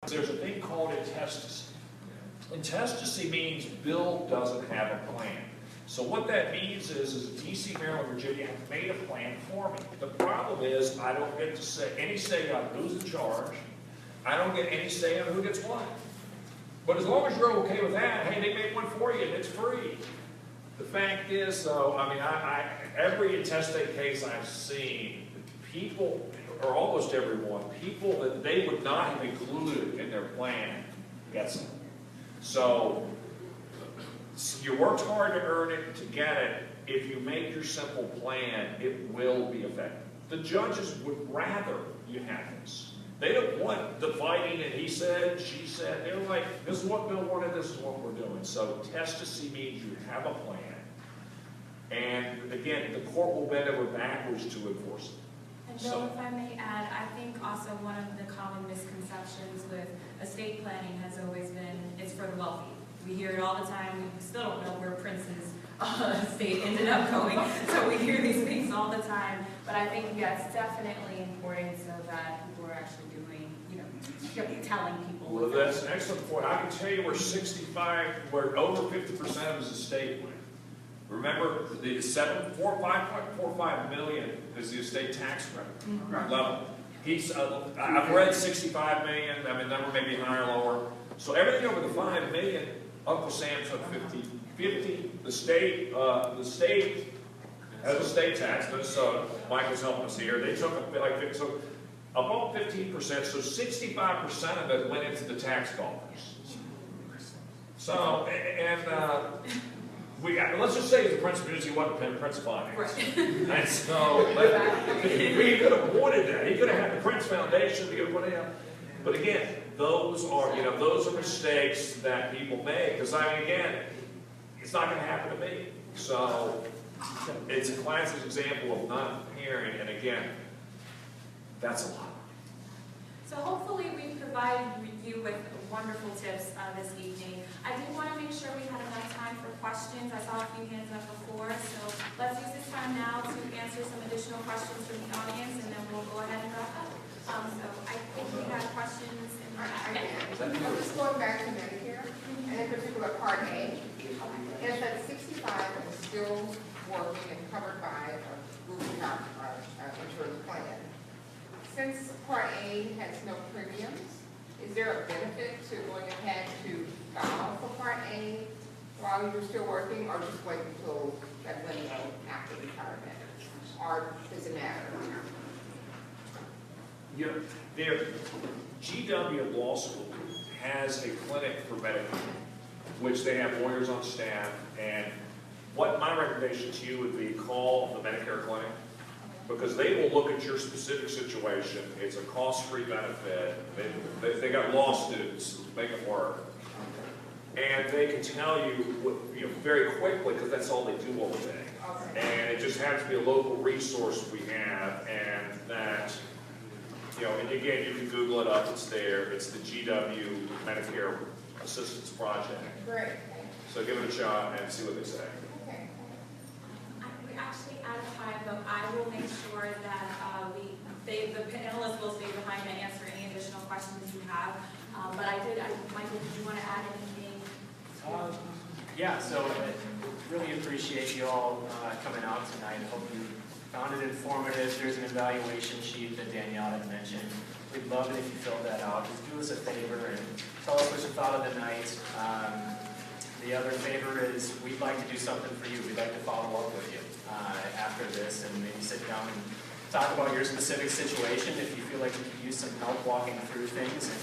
There's a thing called intestacy. Intestacy means Bill doesn't have a plan. So what that means is DC, Maryland, Virginia have made a plan for me. The problem is I don't get to say any say on who's in charge. I don't get any say on who gets what. But as long as you're okay with that, hey, they made one for you and it's free. The fact is, though, I mean, every intestate case I've seen, people, or almost everyone, people that they would not have included in their plan gets it. So you worked hard to earn it, to get it. If you make your simple plan, it will be effective. The judges would rather you have this. They don't want the fighting and he said, she said. They're like, this is what Bill wanted, this is what we're doing. So intestacy means you have a plan. And again, the court will bend over backwards to enforce it. And Bill, if I may add, I think also one of the common misconceptions with estate planning has always been it's for the wealthy. We hear it all the time. We still don't know where Prince's estate ended up going. So we hear these things all the time. But I think that's definitely important so that people are actually doing, telling people. Well, that's an excellent point. I can tell you where over 50% of his estate went. Remember, the 4.45 million is the estate tax credit level. I've read 65 million. I mean, number may be higher or lower. So everything over the 5 million, Uncle Sam took 50. The state has a state tax. Minnesota. Michael's helping us here. They took like 50. So about 15%. So 65% of it went into the tax coffers. So let's just say the Prince of Music wasn't paying Prince Finance. Right. And so he could have avoided that. He could have had the Prince Foundation to get whatever. But again, those are mistakes that people make. Because again, it's not going to happen to me. So it's a classic example of not preparing. And again, that's a lot. So hopefully we provided you with wonderful tips this evening. I did want to make sure we had enough time for questions. I saw a few hands up before, so let's use this time now to answer some additional questions from the audience, and then we'll go ahead and wrap up. So I think we have questions in our I'm just going back to Medicare, and in particular Part A. If at 65 and still working and covered by a group insurance plan, since Part A has no premiums, is there a benefit to going ahead to file for Part A while you're still working, or just wait until that window after retirement? Or does it matter? Their GW Law School has a clinic for Medicare, which they have lawyers on staff. And what my recommendation to you would be, call the Medicare clinic, because they will look at your specific situation. It's a cost-free benefit. They got law students, make it work. And they can tell you, very quickly, because that's all they do all day. And it just happens to be a local resource we have, and that, and again, you can Google it up, it's there. It's the GW Medicare Assistance Project. Great. So give it a shot and see what they say. We're actually out of time, but I will make sure that the panelists will stay behind to answer any additional questions you have. But Michael, did you want to add anything? Yeah, so I really appreciate you all coming out tonight. I hope you found it informative. There's an evaluation sheet that Danielle had mentioned. We'd love it if you filled that out. Just do us a favor and tell us what you thought of the night. The other favor is we'd like to do something for you. We'd like to follow up with you after this and maybe sit down and talk about your specific situation if you feel like you could use some help walking through things and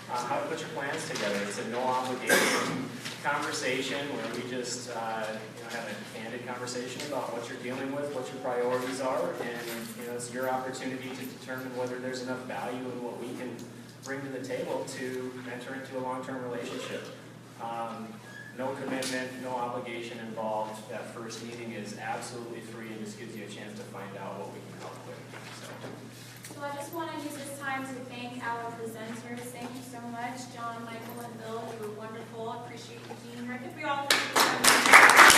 how to put your plans together. It's a no obligation conversation where we just have a candid conversation about what you're dealing with, what your priorities are, and it's your opportunity to determine whether there's enough value in what we can bring to the table to enter into a long-term relationship. No commitment, no obligation involved. That first meeting is absolutely free and just gives you a chance to find out what we can help with. So I just want to use this time to thank our presenters. Thank you so much, John, Michael, and Bill. You were wonderful. I appreciate you being here. I think we all thank you so much.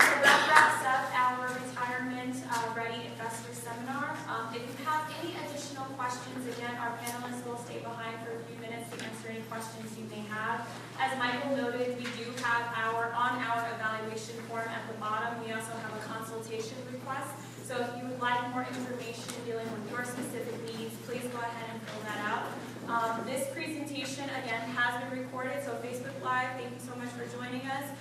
So that wraps up our retirement ready investor seminar. If you have have any additional questions, again, our panelists will stay behind for a few minutes to answer any questions you may have. As Michael noted, we do have our evaluation form at the bottom. We also have a consultation request. So if you would like more information dealing with your specific needs, please go ahead and fill that out. This presentation, again, has been recorded, so Facebook Live, thank you so much for joining us.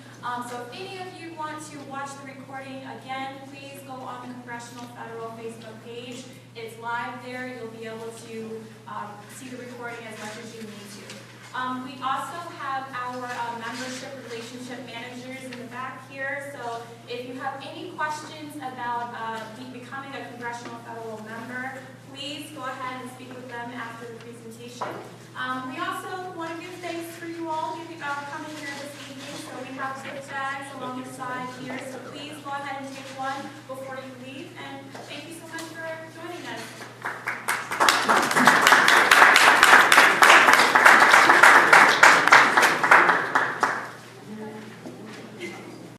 So if any of you want to watch the recording again, please go on the Congressional Federal Facebook page. It's live there. You'll be able to see the recording as much as you need to. We also have our membership relationship managers in the back here. So if you have any questions about becoming a Congressional Federal member, please go ahead and speak with them after the presentation. We also want to give thanks for you all coming here this evening. So we have gift bags along the side here. So please go ahead and take one before you leave. And thank you so much.